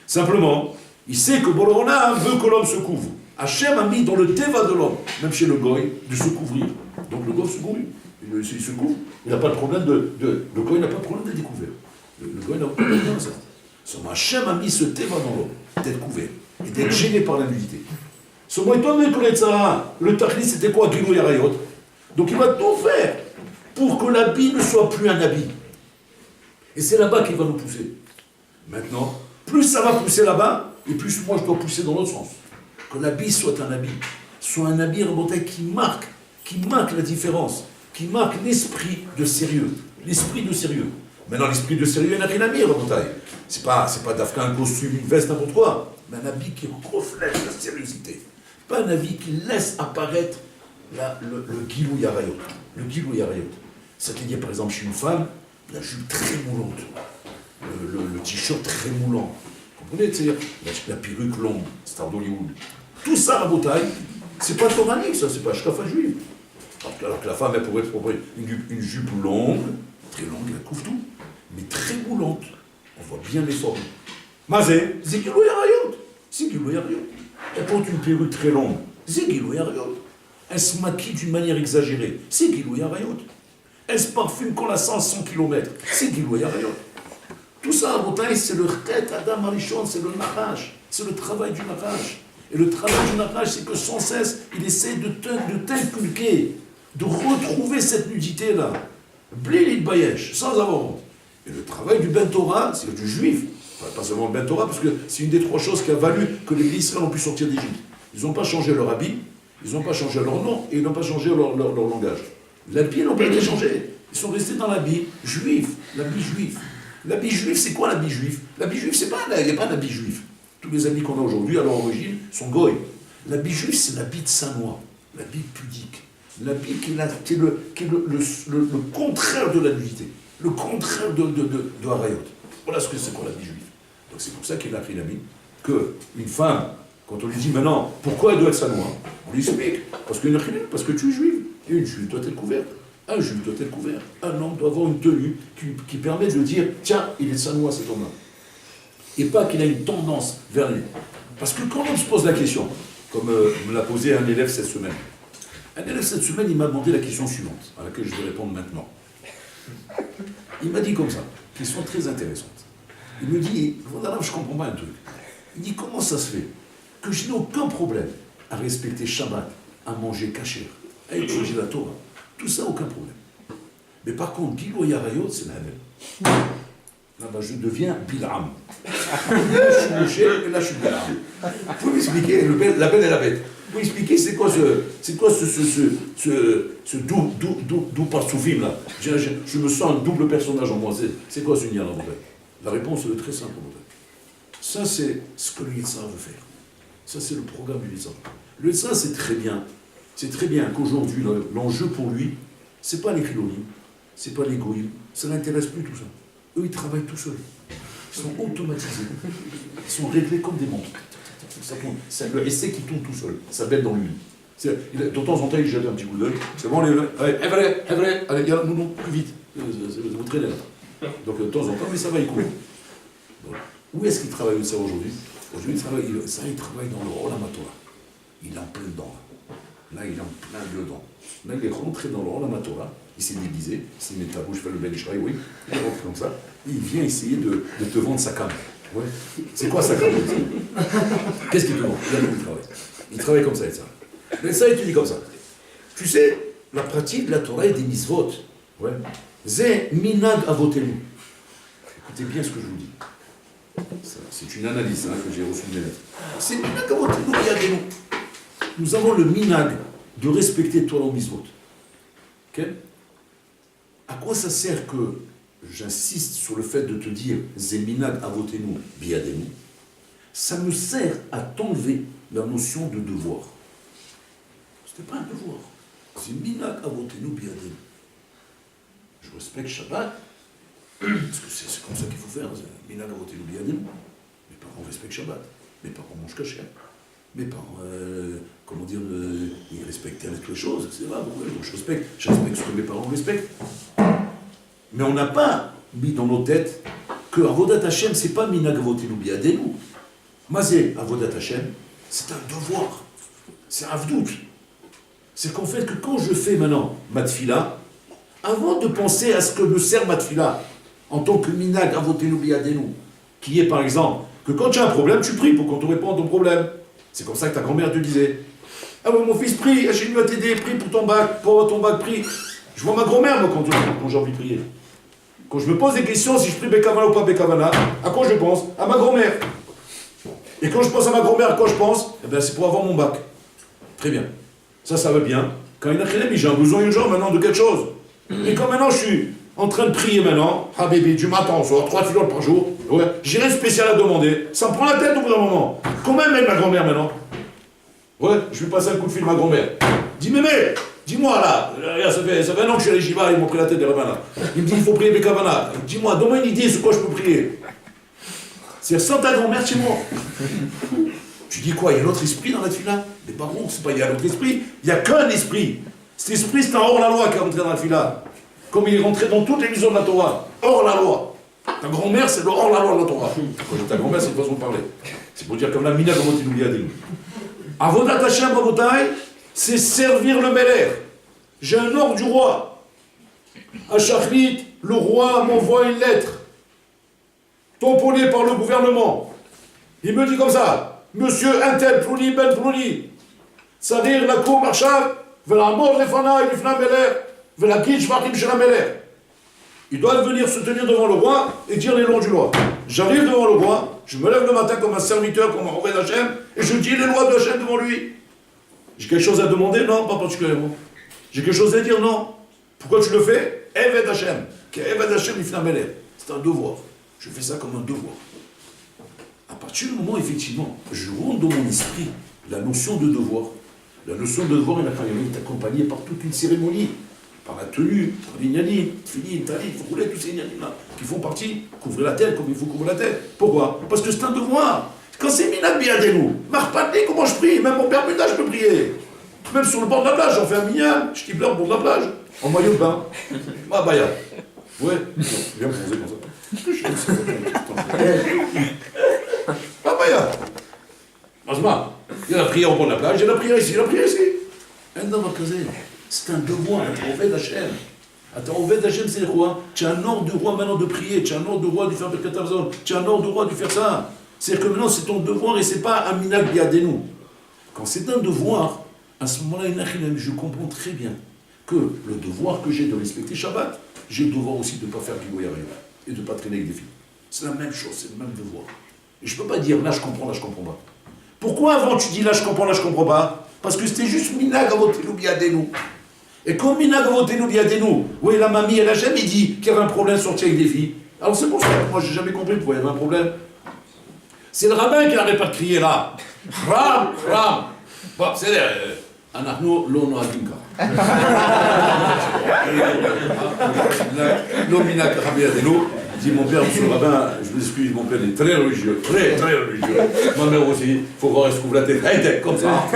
Simplement, il sait que Boronam veut que l'homme se couvre. Hachem a mis dans le Teva de l'homme, même chez le Goy, de se couvrir. Donc le Goy se couvre. Il se couvre. Il n'a pas de problème le Goy n'a pas de problème d'être découvert. Le Goy n'a pas de problème de ça. Seulement Hachem a mis ce Teva dans l'homme, d'être couvert et d'être gêné par la nudité. Seulement étant donné que le Tachlis c'était quoi? Gilou Yarayot. Donc il va tout faire pour que l'habit ne soit plus un habit. Et c'est là-bas qu'il va nous pousser. Maintenant, plus ça va pousser là-bas, et plus moi je dois pousser dans l'autre sens. Que l'habit soit un habit Rabotai, qui marque la différence, qui marque l'esprit de sérieux. L'esprit de sérieux. Maintenant, l'esprit de sérieux, il n'y a rien à dire, Rabotai. C'est pas d'Afka, un costume, une veste, n'importe quoi, mais un habit qui reflète la sérieuxité. Pas un habit qui laisse apparaître le Gilou Yarayot. Le Gilou Yarayot. C'est-à-dire, par exemple, chez une femme, la jupe très moulante, le t-shirt très moulant. Vous comprenez? C'est-à-dire, la perruque longue, star d'Hollywood. Tout ça, Rabotai, c'est pas toranique, ça, c'est pas Shkafa juive. Alors que la femme, elle pourrait être une jupe longue, très longue, elle couvre tout, mais très moulante. On voit bien les formes. Mazé, c'est Gilou Yarayot. C'est Gilou Yarayot. Elle porte une perruque très longue. C'est Gilou Yarayot. Elle se maquille d'une manière exagérée. C'est Gilou Yarayot. Elle se parfume qu'on la sent à 100 km. C'est Gilou Yarayot. Tout ça, à Rabotai, c'est le Chet Adam Arishon, c'est le Nachash. C'est le travail du Nachash. Et le travail du Nachash, c'est que sans cesse, il essaie de t'inculquer, de retrouver cette nudité-là. Blili Bayesh, sans avoir honte. Et le travail du Ben Torah, c'est du juif. Pas seulement le Ben Torah, parce que c'est une des trois choses qui a valu que les Israéliens ont pu sortir d'Égypte. Ils n'ont pas changé leur habit, ils n'ont pas changé leur nom, et ils n'ont pas changé leur langage. L'habit, ils n'ont pas été changés. Ils sont restés dans l'habit juif. L'habit juif. L'habit juif, c'est quoi l'habit juif? L'habit juif, il n'y a pas d'habit juif. Tous les habits qu'on a aujourd'hui, à leur origine, sont goy. L'habit juif, c'est l'habit de Sanois, l'habit pudique. L'habit qui est le contraire de la nudité, le contraire de Harayot. Voilà ce que c'est pour l'habit juif. Donc c'est pour ça qu'il a pris l'habit, qu'une femme, quand on lui dit maintenant, pourquoi elle doit être Sanois, on lui explique, parce que tu es juive, et une juive doit être couverte. Un juif doit être couvert. Un homme doit avoir une tenue qui permet de dire, tiens, il est Sanois cet homme-là. Et pas qu'il a une tendance vers lui. Parce que quand on se pose la question, comme me l'a posé un élève cette semaine, il m'a demandé la question suivante, à laquelle je vais répondre maintenant. Il m'a dit comme ça, question très intéressante. Il me dit, voilà, je ne comprends pas un truc. Il dit, comment ça se fait que je n'ai aucun problème à respecter Shabbat, à manger kasher, à étudier la Torah. Tout ça, aucun problème. Mais par contre, Gilou Yarayot, c'est la même. Là, je deviens Bil'am. Je suis Moshe, et là, je suis Bil'am. Vous pouvez m'expliquer, la belle et la bête. Vous pouvez m'expliquer, c'est quoi ce doux parsoufim là? Je me sens un double personnage en moi. C'est quoi ce lien là? La réponse est très simple. Ça, c'est ce que le Yitzhak veut faire. Ça, c'est le programme du Yitzhak. Le Yitzhak, c'est très bien. C'est très bien qu'aujourd'hui, l'enjeu pour lui, c'est pas les Chilonim, c'est pas les Goïm, ça n'intéresse plus tout ça. Eux, ils travaillent tout seuls. Ils sont automatisés. Ils sont réglés comme des montres. C'est le essai qui tourne tout seul. Ça bête dans l'huile. De temps en temps, il jette un petit coup d'œil. C'est bon, allez, allez, non, plus vite. Vous traînez là. Donc, de temps en temps, mais ça va, il court. Où est-ce qu'il travaille ça aujourd'hui? Aujourd'hui, il travaille dans le Olam HaTorah. Il est en plein dedans. Là, il est en plein dedans. Là, il est rentré dans le Olam HaTorah. Il s'est déguisé, il s'est mis ta bouche, fait le Ben Ishraï, oui, il rentre comme ça, il vient essayer de te vendre sa cam. Ouais. C'est quoi sa cam? Qu'est-ce qu'il te vend? Il travaille comme ça, et ça. Mais ça, il te dit comme ça. Tu sais, la pratique de la Torah et des mitzvot, ouais, c'est minag avotenu. Écoutez bien ce que je vous dis. C'est une analyse que j'ai reçue de mes lettres. C'est minag avotenu qui a des noms. Nous avons le minag de respecter Torah ou mitzvot. Ok? À quoi ça sert que j'insiste sur le fait de te dire Zeminag avotenu biadenu? Ça me sert à t'enlever la notion de devoir. Ce n'est pas un devoir. Zeminag avotenu biadenu. Je respecte Shabbat, parce que c'est comme ça qu'il faut faire. Zeminag avotenu biadenu. Mes parents respectent Shabbat. Mes parents mangent kasher. Mes parents, ils respectent toutes les choses, c'est vrai, je respecte ce que mes parents respectent. Mais on n'a pas mis dans nos têtes que Avodat Hashem, c'est pas Minag Avotenu Biadenu. Mazé, Avodat Hashem, c'est un devoir, c'est un avdout. C'est qu'en fait, que quand je fais maintenant ma tfila, avant de penser à ce que me sert ma tfila, en tant que Minag Avotenu Biadenu, qui est par exemple, que quand tu as un problème, tu pries pour qu'on te réponde à ton problème. C'est comme ça que ta grand-mère te disait. Ah ouais, mon fils, prie, j'ai venu à t'aider, prie pour ton bac, prie. Je vois ma grand-mère, moi, quand j'ai envie de prier. Quand je me pose des questions, si je prie Bekavana ou pas Bekavana, à quoi je pense? À ma grand-mère. Et quand je pense à ma grand-mère, à quoi je pense? Eh bien, c'est pour avoir mon bac. Très bien. Ça va bien. Quand il y a j'ai un besoin urgent maintenant de quelque chose. Et quand maintenant je suis en train de prier maintenant, ah bébé, du matin au soir, 3 filotes par jour, ouais, j'ai rien de spécial à demander. Ça me prend la tête au bout d'un moment. Comment elle m'aide ma grand-mère maintenant? Ouais, je lui passe un coup de fil à ma grand-mère. Dis mémé, dis-moi là, ça fait un an que je suis à l'Ejiva, ils m'ont pris la tête des rabbins là. Il me dit il faut prier Bekavana. Dis-moi, donne-moi une idée sur quoi je peux prier. C'est sans ta grand-mère chez moi. Tu dis quoi, il y a un autre esprit dans la fila? Mais par contre, c'est pas il y a un autre esprit, il n'y a qu'un esprit. Cet esprit, c'est un hors-la-loi qui est rentré dans la fila. Comme il est rentré dans toutes les visions de la Torah. Hors-la-loi. Ta grand-mère, c'est le hors-la-loi de la Torah. Quand je dis ta grand-mère, c'est une façon de parler. C'est pour dire comme la mina, comment tu nous dis. Avodat Hashem, Rabotai, c'est servir le Meler. J'ai un ordre du roi. À Shachrit, le roi m'envoie une lettre, tamponnée par le gouvernement. Il me dit comme ça, monsieur Intel, Plouni, Ben Plouni, Sadir, la cour, Marshal, la mort les fana, il fna Meler, la kitsch, Martim, Shela Meler. Il doit venir se tenir devant le roi et dire les lois du roi. J'arrive devant le roi, je me lève le matin comme un serviteur, comme un roi d'Hachem, et je dis les lois de Hachem devant lui. J'ai quelque chose à demander? Non, pas particulièrement. J'ai quelque chose à dire? Non. Pourquoi tu le fais? Eved Hachem. Eved Hachem, il fna Meler. C'est un devoir. Je fais ça comme un devoir. À partir du moment, effectivement, je rentre dans mon esprit la notion de devoir. La notion de devoir, elle est accompagnée par toute une cérémonie, par la tenue, par l'ignani, fini, tali, il faut rouler tous ces ignanis-là, qui font partie, couvrir la tête comme il faut couvrir la tête. Pourquoi? Parce que c'est un devoir. Quand c'est minag biadenu, marpatné, comment je prie? Même mon père Buda, je peux prier. Même sur le bord de la plage, j'en fais un minyan, je pleure au bord de la plage, en maillot de bain. Ah, baya. Ouais, viens me poser comme ça. Ah, baya. Mazma, il y a la prière au bord de la plage, il y a la prière ici, il y a la prière ici. C'est un devoir, un Oved Hachem. Attends, Oved Hachem, c'est quoi? Tu as un ordre du roi maintenant de prier, tu as un ordre du roi de faire Birkat Hamazon, tu as un ordre du roi de faire ça. C'est-à-dire que maintenant, c'est ton devoir et c'est pas un minag biadenu. Quand c'est un devoir, à ce moment-là, je comprends très bien que le devoir que j'ai de respecter Shabbat, j'ai le devoir aussi de ne pas faire du goyaré et de ne pas traîner avec des filles. C'est la même chose, c'est le même devoir. Et je ne peux pas dire là je comprends pas. Pourquoi avant tu dis là je comprends pas? Parce que c'était juste minag avotenu biadenu. Et comme minag avotenu biadenu, oui, la mamie elle a jamais dit qu'il y avait un problème sorti avec des filles. Alors c'est pour ça que moi j'ai jamais compris pourquoi il y avait un problème. C'est le rabbin qui n'arrête pas de crier là. Ram, ram. Bon, c'est אנחנו לא נוהגים ככה. לא מינה ככה בידינו. Dit mon père, monsieur le rabbin, je m'excuse, mon père est très religieux, très religieux. Ma mère aussi, il faut qu'on reste couvre la tête, comme ça.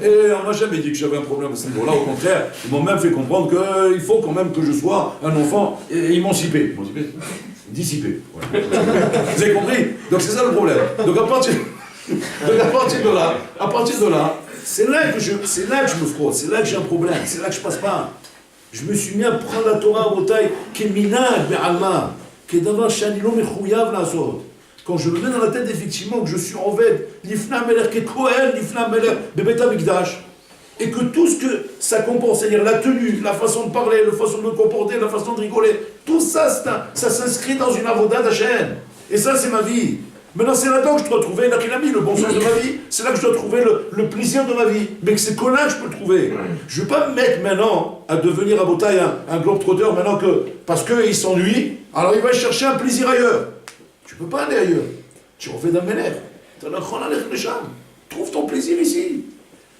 Et on m'a jamais dit que j'avais un problème à ce niveau-là, au contraire, ils m'ont même fait comprendre qu'il faut quand même que je sois un enfant émancipé. Dissipé. Ouais. Vous avez compris? Donc c'est ça le problème. Donc à partir de là, c'est là que je me frotte, c'est là que j'ai un problème, c'est là que je passe pas. Je me suis mis à prendre la Torah au taille, qui est minag, be'alma. Quand je me mets dans la tête effectivement que je suis en Oved, l'Ifna Meler qui est Kohen, l'Ifna Meler Bebet Amikdash, et que tout ce que ça comporte, c'est-à-dire la tenue, la façon de parler, la façon de me comporter, la façon de rigoler, tout ça, ça s'inscrit dans une avoda d'Hachem. Et ça, c'est ma vie. Maintenant, c'est là-dedans que je dois trouver l'Achilami, le bon sens de ma vie. C'est là que je dois trouver le plaisir de ma vie. Mais que c'est que là que je peux le trouver. Je ne vais pas me mettre maintenant à devenir à Botaï un globe-trotteur maintenant que, parce qu'il s'ennuie, alors il va chercher un plaisir ailleurs. Tu ne peux pas aller ailleurs. Tu refais d'un Meler. Trouve ton plaisir ici.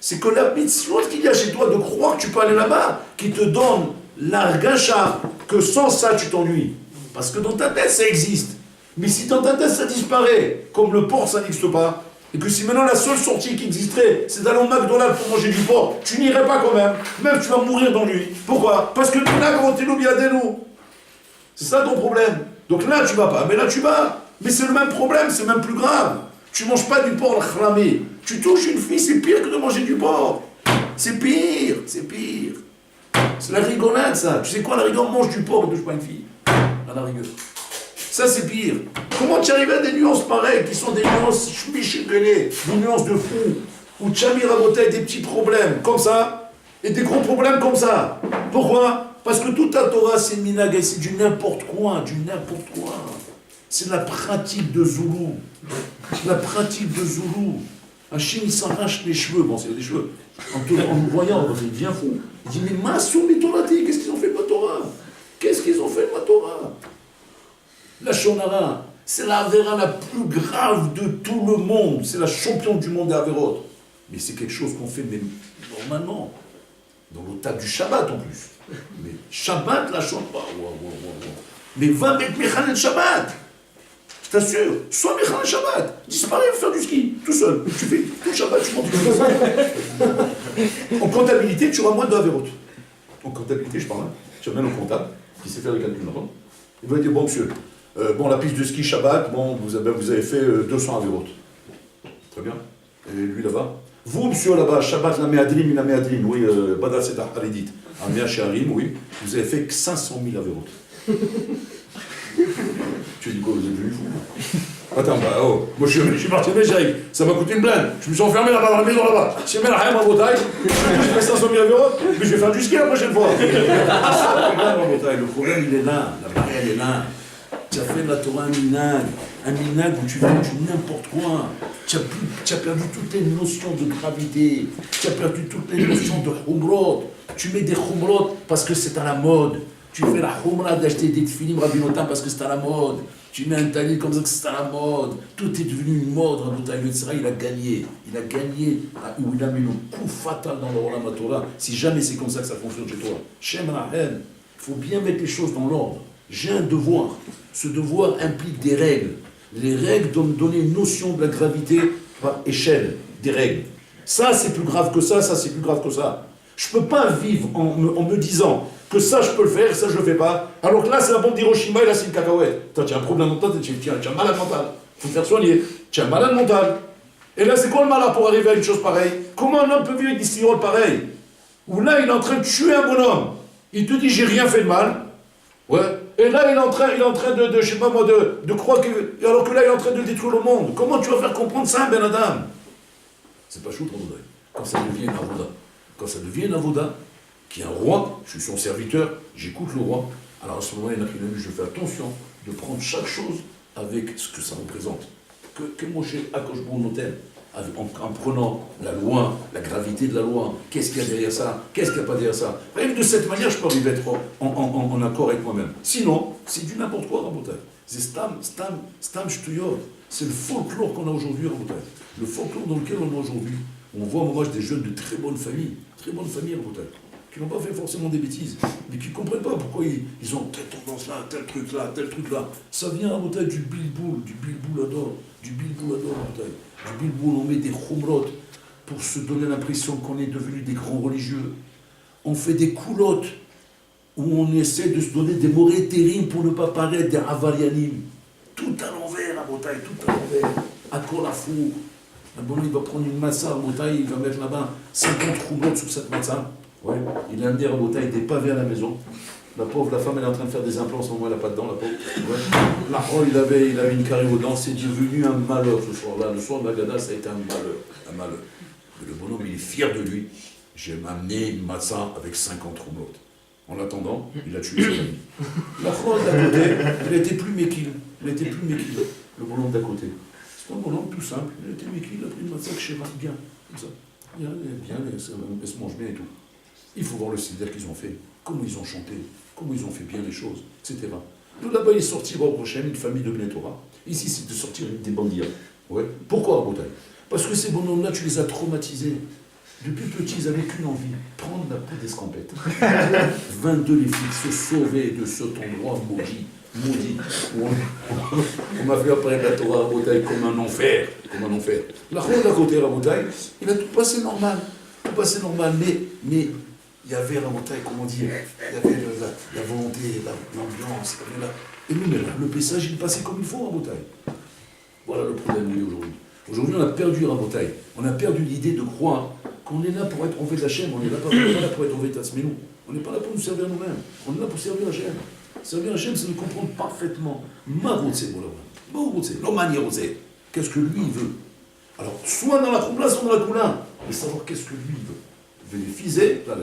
C'est que la mitzvot qu'il y a chez toi de croire que tu peux aller là-bas, qui te donne l'argacha, que sans ça tu t'ennuies. Parce que dans ta tête ça existe. Mais si dans ta tête ça disparaît, comme le porc ça n'existe pas, et que si maintenant la seule sortie qui existerait, c'est d'aller au McDonald's pour manger du porc, tu n'irais pas quand même. Même tu vas mourir d'ennui. Pourquoi? Parce que tu n'as grandi nous bien nous. C'est ça ton problème. Donc là tu vas pas, mais là tu vas. Mais c'est le même problème, c'est même plus grave. Tu manges pas du porc cramé. Tu touches une fille, c'est pire que de manger du porc. C'est pire, c'est pire. C'est la rigolade ça. Tu sais quoi, la rigolade mange du porc, ne touche pas une fille. À la rigueur. Ça c'est pire. Comment tu arrives à des nuances pareilles, qui sont des nuances chmichigrenées, des nuances de fou, où tu as mis à botter des petits problèmes comme ça, et des gros problèmes comme ça. Pourquoi? Parce que toute la Torah, c'est minag, c'est du n'importe quoi, du n'importe quoi. C'est la pratique de Zoulou. La pratique de Zoulou. Hachim, il s'arrache les cheveux. Bon, c'est des cheveux. En nous voyant, il devient fou. Il dit, mais Massou Mitorati, qu'est-ce qu'ils ont fait de ma Torah? Qu'est-ce qu'ils ont fait de ma Torah? La Shonara, c'est la Avera la plus grave de tout le monde. C'est la championne du monde des Averot. Mais c'est quelque chose qu'on fait même normalement. Dans le tas du Shabbat en plus. Mais Shabbat, la Shonara. Mais va mettre Mechanel Shabbat. Je t'assure, sois Mechanel Shabbat. Disparaît, faire du ski, tout seul. Tu fais tout Shabbat, tu montes tout seul. En comptabilité, tu auras moins de Averot. En comptabilité, je parle. Tu amènes un comptable qui sait faire les calculs. Il va dire, bon monsieur, bon la piste de ski Shabbat, bon, vous avez fait 200 Averot. Très bien. Et lui là-bas. Vous, monsieur, là-bas, Shabbat, la Meadrim, oui, Badat Sedar Haridit, Amia Sharim, oui, vous avez fait que 500 000 Averot. Tu dis quoi, vous êtes venu fou? Attends, bah oh, moi je suis parti à Méjaï, ça m'a coûté une blinde, je me suis enfermé là-bas dans la maison là-bas, j'ai mis la haine en Bretagne, je fais 500 000 Averot, mais je vais faire du ski la prochaine fois. Le problème il est là, la barrière elle est là. Tu as fait de la Torah un minag où tu fais du n'importe quoi. Tu as perdu toutes les notions de gravité, tu as perdu toutes les notions de khumrot. Tu mets des khumrot parce que c'est à la mode. Tu fais la khumra d'acheter des tfilim rabbinotam parce que c'est à la mode. Tu mets un talit comme ça que c'est à la mode. Tout est devenu une mode. Le Tzara, il a gagné. Il a gagné où il a mis le coup fatal dans le Olam HaTorah. Si jamais c'est comme ça que ça fonctionne chez toi. Shem Rahel, il faut bien mettre les choses dans l'ordre. J'ai un devoir. Ce devoir implique des règles. Les règles doivent me donner une notion de la gravité par échelle des règles. Ça, c'est plus grave que ça c'est plus grave que ça. Je ne peux pas vivre en me disant que ça, je peux le faire, ça, je ne le fais pas. Alors que là, c'est la bombe d'Hiroshima et là, c'est une cacahuète. Tu as un problème mental, tu as un malade mental. Il faut te faire soigner. Tu as un malade mental. Et là, c'est quoi le malade pour arriver à une chose pareille? Comment un homme peut vivre avec des stéroïdes pareils? Où là, il est en train de tuer un bonhomme. Il te dit, j'ai rien fait de mal. Ouais. Et là, il est en train je sais pas moi, de croire que... Alors que là, il est en train de détruire le monde. Comment tu vas faire comprendre ça, Ben Adam? C'est pas chou, quand ça devient une avoda. Quand ça devient une avoda, qui est un roi, je suis son serviteur, j'écoute le roi, alors à ce moment-là, je fais attention de prendre chaque chose avec ce que ça représente. Que Moshe Akoshbon notel, en prenant la loi, la gravité de la loi, qu'est-ce qu'il y a derrière ça, qu'est-ce qu'il n'y a pas derrière ça. Même de cette manière, je peux arriver à être en accord avec moi-même. Sinon, c'est du n'importe quoi, Rabotai. C'est stam shtuyot. C'est le folklore qu'on a aujourd'hui, Rabotai. Le folklore dans lequel on est aujourd'hui. On voit en des jeunes de très bonne famille, Rabotai, qui n'ont pas fait forcément des bêtises, mais qui ne comprennent pas pourquoi ils ont telle tendance-là, tel truc-là. Ça vient, Rabotai, du bilboul ador, Rabotai. Du bilboul, on met des khumrot pour se donner l'impression qu'on est devenu des grands religieux. On fait des coulottes où on essaie de se donner des morets terribles pour ne pas paraître des avarianim. Tout à l'envers, Rabotai, tout à l'envers. À Korafou. Un bonhomme, il va prendre une massa, Rabotai, il va mettre là-bas 50 khumrot sur cette massa. Ouais. Il a amené Rabotai des pavés à la maison. La pauvre, la femme, elle est en train de faire des implants, en ce moment, elle n'a pas de dents, la pauvre. Ouais. Là, oh, il avait une carie aux dents, c'est devenu un malheur ce soir-là. Le soir de la Gada, ça a été un malheur. Mais le bonhomme, il est fier de lui. J'ai amené une matzah avec 50 roulottes. En attendant, il a tué son ami. La fraude d'à côté, elle était plus méquille. Le bonhomme d'à côté. C'est un bonhomme tout simple. Il était méquille, il a pris une matzah que je sais pas bien, comme ça. Bien, elle se mange bien et tout. Il faut voir le sidère qu'ils ont fait. Comment ils ont chanté, comment ils ont fait bien les choses, etc. Nous, là-bas, il est sorti au prochain une famille de Bnei Torah. Ici, c'est de sortir des bandits. Ouais. Pourquoi, à Bretagne? Parce que ces bonhommes-là, tu les as traumatisés. Depuis petits, ils n'avaient qu'une envie, prendre la peau d'escampette. 22 les filles, se sauver de cet endroit maudit. On m'a fait apparaître la Torah à Bretagne comme un enfer. La route à côté, à Bretagne, il a tout passé normal. Mais il y avait la montagne, comment dire, il y avait la volonté, l'ambiance, et nous, le paysage, il passait comme il faut en Bretagne. Voilà le problème où il est aujourd'hui. Aujourd'hui, on a perdu la Bretagne. On a perdu l'idée de croire qu'on est là pour être enlevé de la chaîne. On n'est pas là pour être enlevé de Tatsmenou. On n'est pas là pour nous servir nous-mêmes. On est là pour servir la chaîne. Servir la chaîne, c'est de comprendre parfaitement. Qu'est-ce que lui, il veut? Alors, soit dans la Khoumla, soit dans la Koula. Mais savoir qu'est-ce que lui, il veut. Vérifier, là,